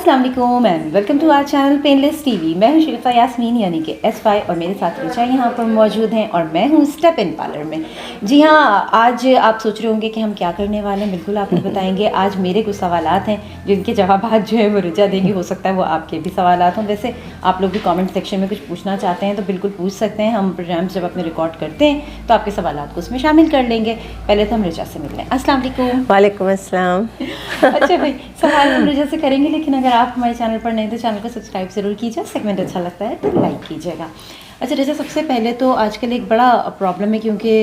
अस्सलाम वालेकुम and welcome to our channel painless TV. मैं हूं शरीफा यास्मीन यानी कि SY और मेरे साथ रिचा यहाँ पर मौजूद हैं और मैं हूं स्टेप इन पार्लर में। जी हाँ, आज आप सोच रहे होंगे कि हम क्या करने वाले हैं, बिल्कुल आपको बताएंगे। आज मेरे कुछ सवालात हैं जिनके जवाब जो है वो रिचा देंगी, हो सकता है वो आपके भी सवालात हों। वैसे आप लोग भी कमेंट सेक्शन में कुछ पूछना चाहते हैं तो बिल्कुल पूछ सकते हैं। हम प्रोग्राम्स जब अपने रिकॉर्ड करते हैं तो आपके सवालात को उसमें शामिल कर लेंगे। पहले तो हम रिचा से मिल लें। अस्सलाम वालेकुम। वालेकुम अस्सलाम। अच्छा भाई, सवाल हम रिचा से करेंगे, लेकिन अगर आप हमारे चैनल पर नहीं तो चैनल को सब्सक्राइब ज़रूर कीजिए। सेगमेंट अच्छा लगता है तो लाइक कीजिएगा। अच्छा रिचा, सबसे पहले तो आजकल एक बड़ा प्रॉब्लम है क्योंकि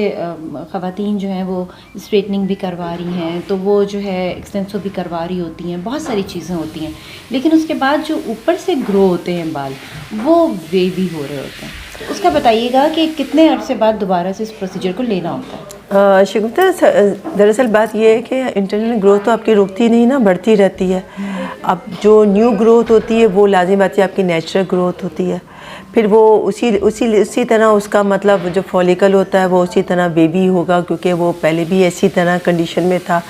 ख़वातीन जो हैं वो स्ट्रेटनिंग भी करवा रही हैं, तो वो जो है एक्सटेंसो भी करवा रही होती हैं, बहुत सारी चीज़ें होती हैं, लेकिन उसके बाद जो ऊपर से ग्रो होते हैं बाल वो वेवी हो रहे होते हैं। उसका बताइएगा कि कितने अर्से बाद दोबारा से इस प्रोसीजर को लेना होता है? शिगुफ्ता, दरअसल बात यह है कि इंटरनल ग्रोथ तो आपकी रुकती नहीं ना, बढ़ती रहती है। अब जो न्यू ग्रोथ होती है वो लाजिम बात है आपकी नेचुरल ग्रोथ होती है, फिर वो उसी तरह उसका मतलब जो फॉलिकल होता है वो उसी तरह बेबी होगा क्योंकि वो पहले भी इसी तरह कंडीशन में था।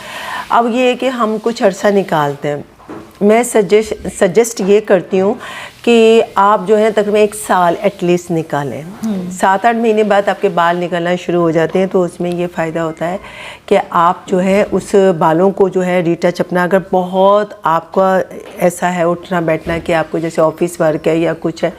अब ये है कि हम कुछ अर्सा निकालते हैं। मैं सजेस्ट ये करती हूँ कि आप जो है तकरीबन 1 साल एटलीस्ट निकालें। 7-8 महीने बाद आपके बाल निकलना शुरू हो जाते हैं, तो उसमें ये फ़ायदा होता है कि आप जो है उस बालों को जो है रीटच अपना, अगर बहुत आपका ऐसा है उठना बैठना कि आपको जैसे ऑफिस वर्क है या कुछ है,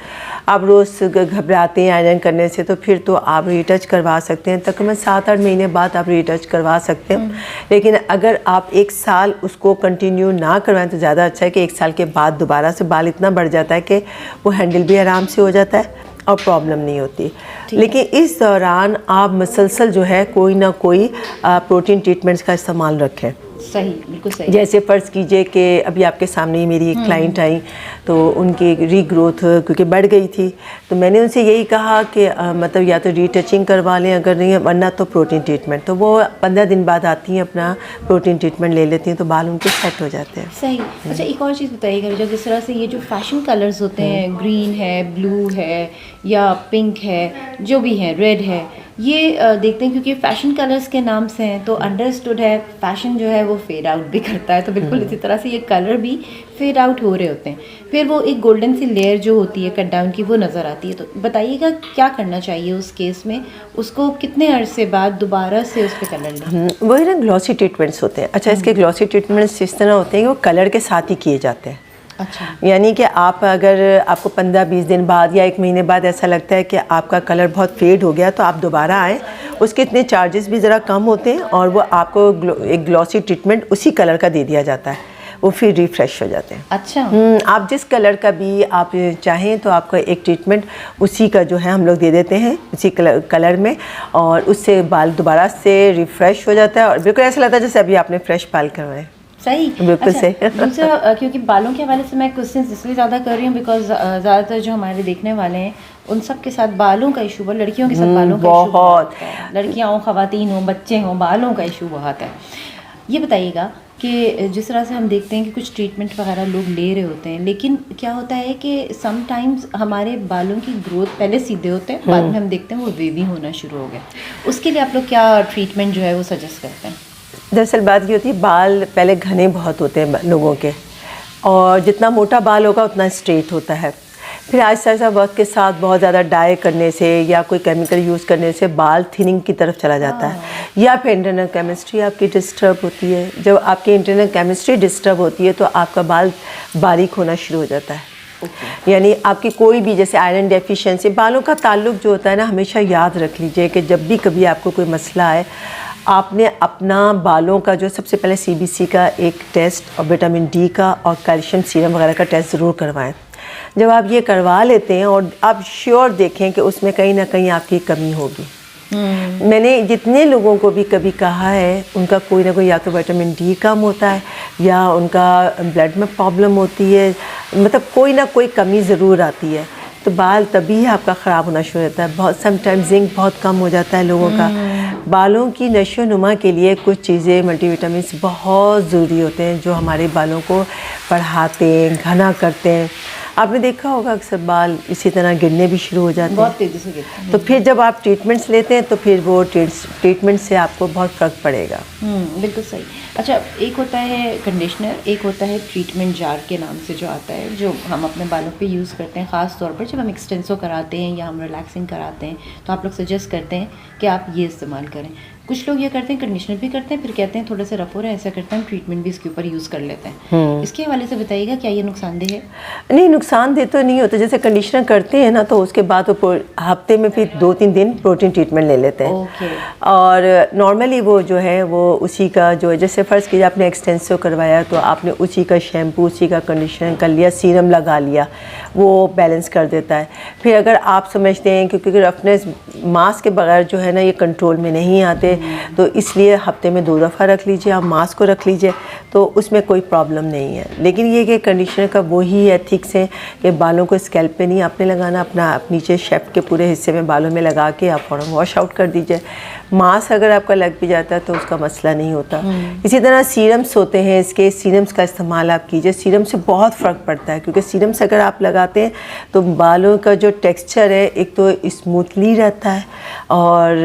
आप रोज़ घबराते हैं आयरन करने से, तो फिर तो आप रीटच करवा सकते हैं। तकरीबन 7-8 महीने बाद आप रीटच करवा सकते हैं। लेकिन अगर आप 1 साल उसको कंटिन्यू ना करवाएं तो ज़्यादा अच्छा है कि 1 साल के बाद दोबारा से बाल इतना बढ़ जाता है कि वो हैंडल भी आराम से हो जाता है और प्रॉब्लम नहीं होती। लेकिन इस दौरान आप मुसलसल जो है कोई ना कोई प्रोटीन ट्रीटमेंट्स का इस्तेमाल रखें। सही, बिल्कुल सही। जैसे फ़र्ज़ कीजिए कि अभी आपके सामने ही मेरी एक क्लाइंट आई, तो उनकी रीग्रोथ क्योंकि बढ़ गई थी, तो मैंने उनसे यही कहा कि मतलब या तो रीटचिंग करवा लें, अगर नहीं है वरना तो प्रोटीन ट्रीटमेंट। तो वो 15 दिन बाद आती हैं, अपना प्रोटीन ट्रीटमेंट ले लेती हैं, तो बाल उनके सेट हो जाते हैं। सही। अच्छा, एक और चीज़ बताइएगा, जिस तरह से ये जो फैशन कलर्स होते हैं, ग्रीन है, ब्लू है या पिंक है, जो भी है, रेड है, ये देखते हैं क्योंकि फैशन कलर्स के नाम से हैं तो अंडरस्टूड है फैशन जो है वो फेड आउट भी करता है, तो बिल्कुल इसी तरह से ये कलर भी फेड आउट हो रहे होते हैं। फिर वो एक गोल्डन सी लेयर जो होती है कट डाउन की वो नज़र आती है। तो बताइएगा क्या करना चाहिए उस केस में, उसको कितने अरसे बाद दोबारा से उस पर कलर लें? वही ना ग्लॉसी ट्रीटमेंट्स होते हैं। अच्छा, इसके ग्लॉसी ट्रीटमेंट्स इस तरह होते हैं कि वो कलर के साथ ही किए जाते हैं। अच्छा, यानी कि आप अगर आपको 15-20 दिन बाद या 1 महीने बाद ऐसा लगता है कि आपका कलर बहुत फेड हो गया तो आप दोबारा आएँ। उसके इतने चार्जेस भी ज़रा कम होते हैं और वो आपको एक ग्लॉसी ट्रीटमेंट उसी कलर का दे दिया जाता है, वो फिर रिफ़्रेश हो जाते हैं। अच्छा। आप जिस कलर का भी आप चाहें तो आपका एक ट्रीटमेंट उसी का जो है हम लोग दे देते हैं, उसी कलर में, और उससे बाल दोबारा से रिफ़्रेश हो जाता है और बिल्कुल ऐसा लगता है जैसे अभी आपने फ्रेश बाल करवाए। सही, बिल्कुल अच्छा, सही। दूसरा क्योंकि बालों के हवाले से मैं क्वेश्चन इसलिए ज़्यादा कर रही हूँ बिकॉज ज़्यादातर जो हमारे देखने वाले हैं उन सब के साथ बालों का इशू, लड़कियों के साथ बालों का इशू बहुत है। लड़कियाँ हों, ख़वातीन हों, बच्चे हों, बालों का इशू बहुत है। ये बताइएगा कि जिस तरह से हम देखते हैं कि कुछ ट्रीटमेंट वगैरह लोग ले रहे होते हैं, लेकिन क्या होता है कि समटाइम्स हमारे बालों की ग्रोथ पहले सीधे होते हैं, बाद में हम देखते हैं वो वेवी होना शुरू हो गया। उसके लिए आप लोग क्या ट्रीटमेंट जो है वो सजेस्ट करते हैं? दरअसल बात ये होती है, बाल पहले घने बहुत होते हैं लोगों के, और जितना मोटा बाल होगा उतना स्ट्रेट होता है। फिर आहिस्ता आहिस्ता वक्त के साथ बहुत ज़्यादा डाई करने से या कोई केमिकल यूज़ करने से बाल थिनिंग की तरफ चला जाता है, या फिर इंटरनल केमिस्ट्री आपकी डिस्टर्ब होती है। जब आपकी इंटरनल केमिस्ट्री डिस्टर्ब होती है तो आपका बाल बारीक होना शुरू हो जाता है। यानी आपकी कोई भी जैसे आयरन डेफिशिएंसी, बालों का ताल्लुक जो होता है ना, हमेशा याद रख लीजिए कि जब भी कभी आपको कोई मसला आए, आपने अपना बालों का जो सबसे पहले CBC का एक टेस्ट और विटामिन D का और कैल्शियम सीरम वगैरह का टेस्ट ज़रूर करवाएं। जब आप ये करवा लेते हैं और आप श्योर देखें कि उसमें कहीं ना कहीं आपकी कमी होगी। मैंने जितने लोगों को भी कभी कहा है उनका कोई ना कोई या तो विटामिन D कम होता है या उनका ब्लड में प्रॉब्लम होती है, मतलब कोई ना कोई कमी ज़रूर आती है, तो बाल तभी आपका ख़राब होना शुरू होता है। बहुत समटाइम जिंक बहुत कम हो जाता है लोगों का। बालों की नशो नुमा के लिए कुछ चीज़ें मल्टीविटामिन्स बहुत ज़रूरी होते हैं जो हमारे बालों को बढ़ाते हैं, घना करते हैं। आपने देखा होगा अक्सर बाल इसी तरह गिरने भी शुरू हो जाते बहुत हैं, तेज़ी से गिरते हैं। तो फिर जब आप ट्रीटमेंट्स लेते हैं तो फिर वो ट्रीटमेंट से आपको बहुत फ़र्क पड़ेगा। बिल्कुल सही। अच्छा, एक होता है कंडीशनर, एक होता है ट्रीटमेंट जार के नाम से जो आता है, जो हम अपने बालों पे यूज़ करते हैं, ख़ास तौर पर जब हम एक्सटेंसो कराते हैं या हम रिलैक्सिंग कराते हैं, तो आप लोग सजेस्ट करते हैं कि आप ये इस्तेमाल करें। कुछ लोग ये करते हैं, कंडीशनर भी करते हैं, फिर कहते हैं थोड़ा सा रफ हो रहा है, ऐसा करते हैं ट्रीटमेंट भी इसके ऊपर यूज़ कर लेते हैं। इसके हवाले से बताइएगा, क्या ये नुकसानदेह है? नहीं, नुकसानदेह तो नहीं होता। जैसे कंडीशनर करते हैं ना, तो उसके बाद वो हफ्ते में फिर 2-3 दिन प्रोटीन ट्रीटमेंट ले लेते हैं। ओके। और नॉर्मली वो जो है वो उसी का जो है, जैसे फ़र्ज़ कीजिए आपने एक्सटेंसिव करवाया तो आपने उसी का शैम्पू, उसी का कंडीशनर कर लिया, सीरम लगा लिया, वो बैलेंस कर देता है। फिर अगर आप समझते हैं क्योंकि रफनेस मास्क के बगैर जो है ना ये कंट्रोल में नहीं आते, तो इसलिए हफ्ते में 2 दफ़ा रख लीजिए, आप मास्क को रख लीजिए, तो उसमें कोई प्रॉब्लम नहीं है। लेकिन ये कि कंडीशनर का वही एथिक्स है कि बालों को स्कैल्प पे नहीं आपने लगाना, अपना आप नीचे शेफ्ट के पूरे हिस्से में बालों में लगा के आप फ़ौरन वॉश आउट कर दीजिए। मास्क अगर आपका लग भी जाता है तो उसका मसला नहीं होता। इसी तरह सीरम्स होते हैं, इसके सीरम्स का इस्तेमाल आप कीजिए। सीरम से बहुत फ़र्क पड़ता है, क्योंकि सीरम्स अगर आप लगाते हैं तो बालों का जो टेक्सचर है एक तो स्मूथली रहता है और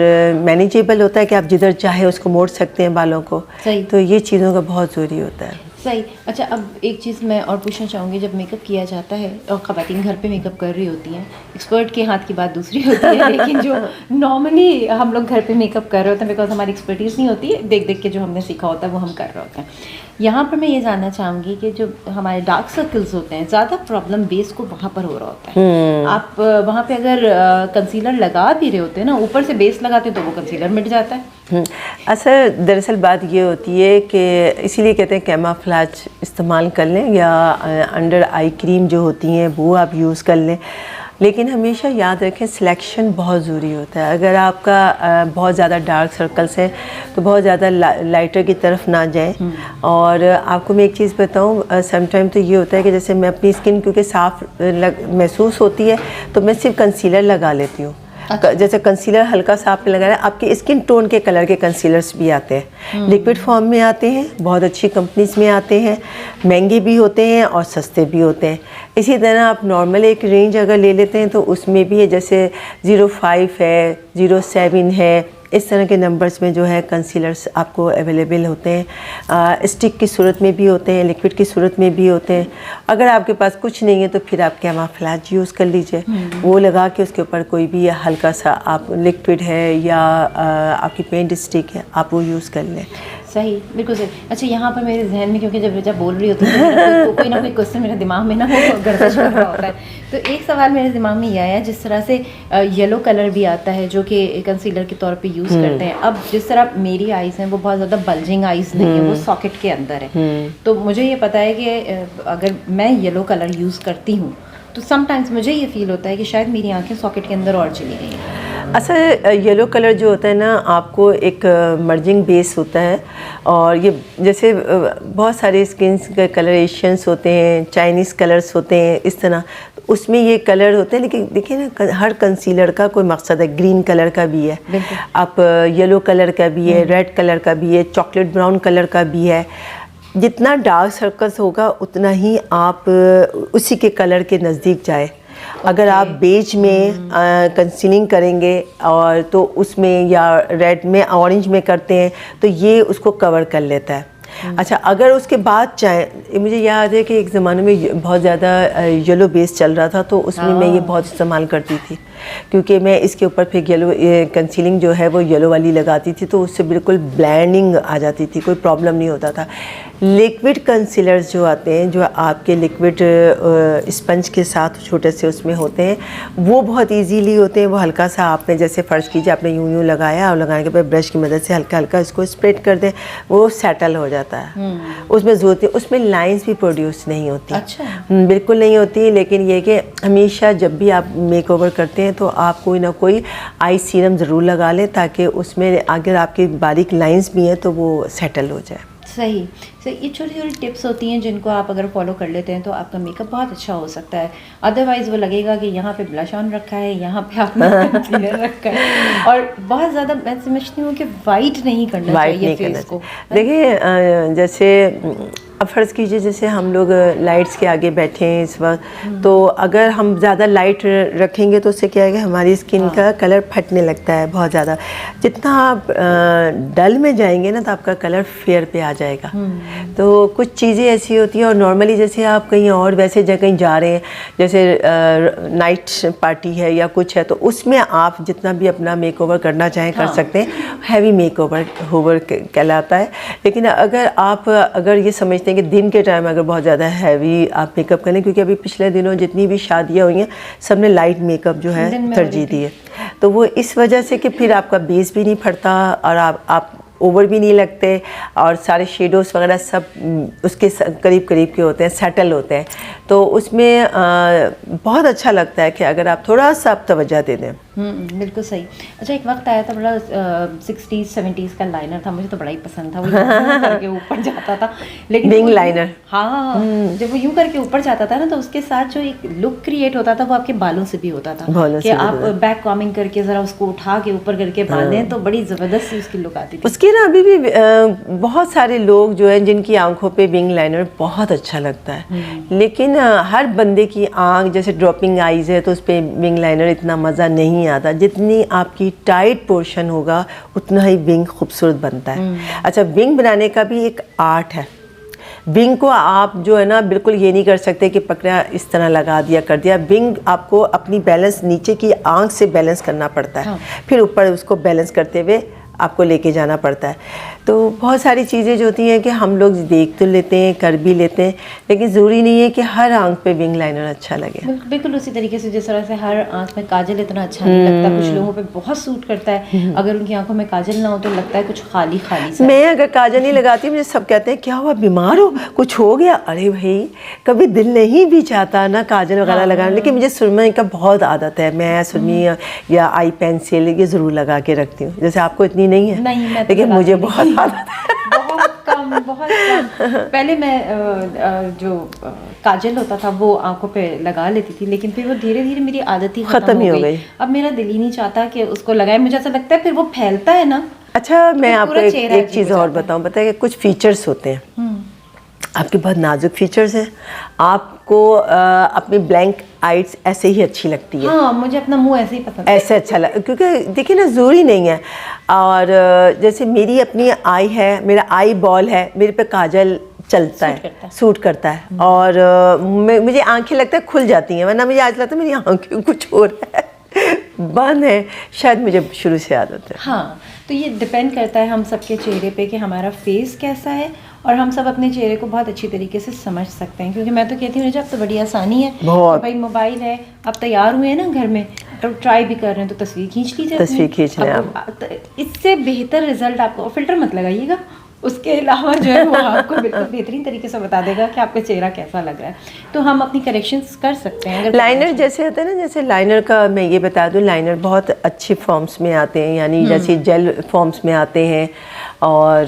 मैनेजेबल होता है कि आप जिधर चाहे उसको मोड़ सकते हैं बालों को। सही। तो ये चीज़ों का बहुत ज़रूरी होता है। सही। अच्छा, अब एक चीज़ मैं और पूछना चाहूँगी, जब मेकअप किया जाता है और ख़वातीन घर पे मेकअप कर रही होती हैं, एक्सपर्ट के हाथ की बात दूसरी होती है, लेकिन जो नॉर्मली हम लोग घर पे मेकअप कर रहे होते हैं, बिकॉज हमारी एक्सपर्टीज़ नहीं होती है, देख देख के जो हमने सीखा होता है वो हम कर रहे होते हैं। यहाँ पर मैं ये जानना चाहूँगी कि जो हमारे डार्क सर्कल्स होते हैं, ज़्यादा प्रॉब्लम बेस को वहाँ पर हो रहा होता है। आप वहाँ पे अगर कंसीलर लगा भी रहे होते हैं ना, ऊपर से बेस लगाते हैं तो वो कंसीलर मिट जाता है। अच्छा, दरअसल बात ये होती है कि इसीलिए कहते हैं कैमोफ्लेज इस्तेमाल कर लें या अंडर आई क्रीम जो होती हैं वो आप यूज़ कर लें। लेकिन हमेशा याद रखें सिलेक्शन बहुत ज़रूरी होता है। अगर आपका बहुत ज़्यादा डार्क सर्कल्स हैं तो बहुत ज़्यादा लाइटर की तरफ ना जाएं। और आपको मैं एक चीज़ बताऊं, समटाइम तो ये होता है कि जैसे मैं अपनी स्किन क्योंकि साफ़ महसूस होती है तो मैं सिर्फ कंसीलर लगा लेती हूँ। जैसे कंसीलर हल्का सा आपने लगाया, आपके स्किन टोन के कलर के कंसीलर्स भी आते हैं, लिक्विड फॉर्म में आते हैं, बहुत अच्छी कंपनीज में आते हैं, महंगे भी होते हैं और सस्ते भी होते हैं। इसी तरह आप नॉर्मल एक रेंज अगर ले लेते हैं तो उसमें भी है, जैसे 05 है, 07 है, इस तरह के नंबर्स में जो है कंसीलर्स आपको अवेलेबल होते हैं। स्टिक की सूरत में भी होते हैं, लिक्विड की सूरत में भी होते हैं। अगर आपके पास कुछ नहीं है तो फिर आप कैमोफ्लेज यूज़ कर लीजिए, वो लगा के उसके ऊपर कोई भी हल्का सा आप लिक्विड है या आपकी पेंट स्टिक है आप वो यूज़ कर लें। सही, बिल्कुल सही। अच्छा, यहाँ पर मेरे जहन में, क्योंकि जब बोल रही होती है कोई ना कोई क्वेश्चन मेरे दिमाग में ना वो गर्दिश कर रहा होता है, तो एक सवाल मेरे दिमाग में ये आया, जिस तरह से येलो कलर भी आता है जो कि कंसीलर के तौर पे यूज़ करते हैं। अब जिस तरह मेरी आइज़ हैं वो बहुत ज़्यादा बल्जिंग आइज़ नहीं है, वो सॉकेट के अंदर है, तो मुझे ये पता है कि अगर मैं येलो कलर यूज़ करती हूँ तो समटाइम्स मुझे ये फील होता है कि शायद मेरी आंखें सॉकेट के अंदर और चली गई हैं। असल येलो कलर जो होता है ना, आपको एक मर्जिंग बेस होता है, और ये जैसे बहुत सारे स्किन के कलरेशंस होते हैं, चाइनीज़ कलर्स होते हैं, इस तरह उसमें ये कलर होते हैं। लेकिन देखिए ना, हर कंसीलर का कोई मकसद है। ग्रीन कलर का भी है, आप येलो कलर का भी है, रेड कलर का भी है, चॉकलेट ब्राउन कलर का भी है। जितना डार्क सर्कल्स होगा उतना ही आप उसी के कलर के नज़दीक जाए। अगर आप बेज में कंसीलिंग करेंगे और तो उसमें या रेड में ऑरेंज में करते हैं तो ये उसको कवर कर लेता है। अच्छा, अगर उसके बाद चाहे, मुझे याद है कि एक ज़माने में बहुत ज़्यादा येलो बेस चल रहा था तो उसमें मैं ये बहुत इस्तेमाल करती थी, क्योंकि मैं इसके ऊपर फिर येलो कंसीलिंग जो है वो येलो वाली लगाती थी तो उससे बिल्कुल ब्लेंडिंग आ जाती थी, कोई प्रॉब्लम नहीं होता था। लिक्विड कंसीलर्स जो आते हैं, जो आपके लिक्विड स्पंज के साथ छोटे से उसमें होते हैं, वो बहुत इजीली होते हैं। वो हल्का सा आपने जैसे फ़र्ज़ कीजिए आपने यूं लगाया और लगाने के बाद ब्रश की मदद से हल्का हल्का इसको स्प्रेड कर दें, वो सेटल हो जाता है। उसमें ज़रूरत है, उसमें लाइंस भी प्रोड्यूस नहीं होती। अच्छा। बिल्कुल नहीं होती। लेकिन ये कि हमेशा जब भी आप मेकओवर करते हैं तो आप कोई ना कोई आई सीरम ज़रूर लगा लें, ताकि उसमें अगर आपकी बारीक लाइंस भी हैं तो वो सेटल हो जाए। सही। ये छोटी छोटी टिप्स होती हैं जिनको आप अगर फॉलो कर लेते हैं तो आपका मेकअप बहुत अच्छा हो सकता है। अदरवाइज़ वो लगेगा कि यहाँ पे ब्लश ऑन रखा है, यहाँ पे आपने कंसीलर रखा है, और बहुत ज़्यादा मैं समझती हूँ कि वाइट नहीं करना चाहिए फेस को। देखिए, जैसे अब फ़र्ज़ कीजिए जैसे हम लोग लाइट्स के आगे बैठे हैं इस वक्त, तो अगर हम ज़्यादा लाइट रखेंगे तो उससे क्या है कि हमारी स्किन का कलर फटने लगता है बहुत ज़्यादा। जितना आप डल में जाएंगे ना तो आपका कलर फेयर पे आ जाएगा। तो कुछ चीज़ें ऐसी होती हैं, और नॉर्मली जैसे आप कहीं और वैसे जगह कहीं जा रहे हैं, जैसे नाइट पार्टी है या कुछ है, तो उसमें आप जितना भी अपना मेकओवर करना चाहें कर सकते हैं। हैवी मेकओवर कहलाता है। लेकिन अगर ये समझते हैं कि दिन के टाइम अगर बहुत ज़्यादा हैवी आप मेकअप करें, क्योंकि अभी पिछले दिनों जितनी भी शादियाँ हुई हैं सब ने लाइट मेकअप जो है तरजीह दी है, तो वो इस वजह से कि फिर आपका बेस भी नहीं फटता और आप ओवर भी नहीं लगते, और सारे शेडोज़ वगैरह सब उसके करीब करीब के होते हैं, सेटल होते हैं। तो उसमें बहुत अच्छा लगता है कि अगर आप थोड़ा सा आप तवज्जो दे दें। बिल्कुल सही। अच्छा, एक वक्त आया था बड़ा 60s 70s का लाइनर था, मुझे तो बड़ा ही पसंद था, वो यूं करके ऊपर जाता था। लेकिन विंग लाइनर, हाँ, जब वो यूं करके ऊपर जाता था ना तो उसके साथ जो एक लुक क्रिएट होता था वो आपके बालों से भी होता था कि आप बैक कॉमिंग करके ज़रा उसको उठा के ऊपर करके बांधें तो बड़ी ज़बरदस्त सी उसकी लुक आती थी। उसकी ना अभी भी बहुत सारे लोग जो हैं जिनकी आंखों पे विंग लाइनर बहुत अच्छा लगता है, लेकिन हर बंदे की आंख जैसे ड्रॉपिंग आईज है तो उस पर विंग लाइनर इतना मज़ा नहीं आता। जितनी आपकी टाइट पोर्शन होगा उतना ही विंग खूबसूरत बनता है। अच्छा, विंग बनाने का भी एक आर्ट है। विंग को आप जो है ना बिल्कुल ये नहीं कर सकते कि पकड़ा इस तरह लगा दिया कर दिया। विंग आपको अपनी बैलेंस नीचे की आंख से बैलेंस करना पड़ता है, फिर ऊपर उसको बैलेंस करते हुए आपको लेके जाना पड़ता है। तो बहुत सारी चीज़ें जो होती हैं कि हम लोग देख तो लेते हैं, कर भी लेते हैं, लेकिन ज़रूरी नहीं है कि हर आंख पे विंग लाइनर अच्छा लगे। बिल्कुल उसी तरीके से जिस तरह से हर आंख में काजल इतना अच्छा नहीं लगता, कुछ लोगों पे बहुत सूट करता है। अगर उनकी आंखों में काजल ना हो तो लगता है कुछ खाली खाली सा। मैं अगर काजल नहीं लगाती, मुझे सब कहते हैं क्या हुआ, बीमार हो, कुछ हो गया? अरे भाई, कभी दिल नहीं भी चाहता ना काजल वगैरह लगाना, लेकिन मुझे सुरमई का बहुत आदत है। मैं सुरमई या आई पेंसिल ये ज़रूर लगा के रखती हूँ। जैसे आपको इतनी नहीं है, नहीं, लेकिन मुझे बहुत आदत है। बहुत कम। पहले मैं जो काजल होता था वो आंखों पे लगा लेती थी, लेकिन फिर वो धीरे धीरे मेरी आदत ही खत्म हो गई। अब मेरा दिल ही नहीं चाहता कि उसको लगाए। मुझे ऐसा लगता है फिर वो फैलता है ना। अच्छा, मैं आपको एक चीज़ और बताऊं, पता है कि कुछ फीचर्स होते हैं आपके, बहुत नाजुक फीचर्स हैं। आपको अपनी ब्लैंक आइज ऐसे ही अच्छी लगती है। हाँ, मुझे अपना मुंह ऐसे ही पसंद है। ऐसे अच्छा लग, क्योंकि देखिए ना ज़रूरी नहीं है। और जैसे मेरी अपनी आई है, मेरा आई बॉल है, मेरे पे काजल चलता है, सूट करता है। और मुझे आंखें लगता है खुल जाती हैं, वरना मुझे आज लगता है मेरी आंखें कुछ और है, बंद है। शायद मुझे शुरू से आदत है। हाँ, तो ये डिपेंड करता है हम सबके चेहरे पे कि हमारा फेस कैसा है, और हम सब अपने चेहरे को बहुत अच्छी तरीके से समझ सकते हैं। क्योंकि मैं तो कहती हूँ अब तो बड़ी आसानी है, तो भाई मोबाइल है, आप तैयार हुए हैं ना घर में, तो ट्राई भी कर रहे हैं तो तस्वीर खींच लीजिए, तस्वीर खींच लें आप। इससे बेहतर रिजल्ट आपको, फिल्टर मत लगाइएगा, उसके अलावा जो है वो आपको बिल्कुल बेहतरीन तरीके से बता देगा कि आपका चेहरा कैसा लग रहा है। तो हम अपनी करेक्शंस कर सकते हैं। अगर लाइनर जैसे होता है ना, जैसे लाइनर का मैं ये बता दूं, लाइनर बहुत अच्छे फॉर्म्स में आते हैं, यानी जैसे जेल फॉर्म्स में आते हैं। और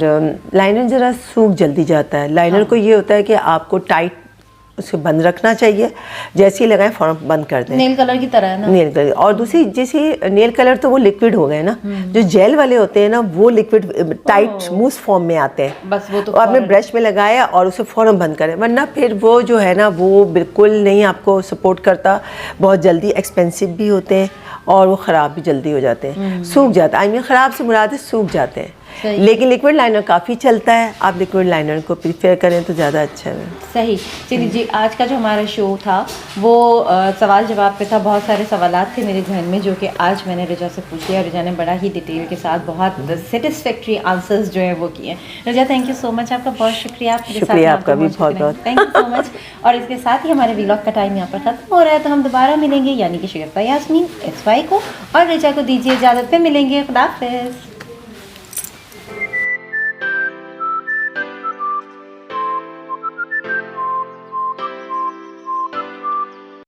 लाइनर ज़रा सूख जल्दी जाता है। लाइनर को ये होता है कि आपको टाइट उसे बंद रखना चाहिए, जैसे ही लगाएं फौरन बंद कर दें। नेल कलर की तरह है ना। नेल कलर, और दूसरी जैसे नेल कलर तो वो लिक्विड हो गए ना, जो जेल वाले होते हैं ना वो लिक्विड टाइट स्मूथ फॉर्म में आते हैं। बस वो तो आपने ब्रश में लगाया और उसे फौरन बंद करें, वरना फिर वो जो है ना वो बिल्कुल नहीं आपको सपोर्ट करता। बहुत जल्दी एक्सपेंसिव भी होते हैं और वो ख़राब भी जल्दी हो जाते हैं, सूख जाता है। आई मीन ख़राब से मुराद है सूख जाते हैं। लेकिन लिक्विड लाइनर काफ़ी चलता है, आप लिक्विड लाइनर को प्रीफर करें तो ज़्यादा अच्छा है। सही। चलिए जी, आज का जो हमारा शो था वो सवाल जवाब पे था। बहुत सारे सवालात थे मेरे जहन में जो कि आज मैंने रजा से पूछ लिया। रजा ने बड़ा ही डिटेल के साथ बहुत सेटिस्फैक्ट्री आंसर्स जो है वो किए। रजा, थैंक यू सो मच, आपका बहुत शुक्रिया। शुक्रिया आपका भी बहुत बहुत, थैंक यू सो मच। और इसके साथ ही हमारे व्लॉग का टाइम यहाँ पर ख़त्म हो रहा है, तो हम दोबारा मिलेंगे, यानी कि शगुफ्ता यास्मीन SY को और रजा को दीजिए इजाज़त, पे मिलेंगे। खुदा हाफ़िज़।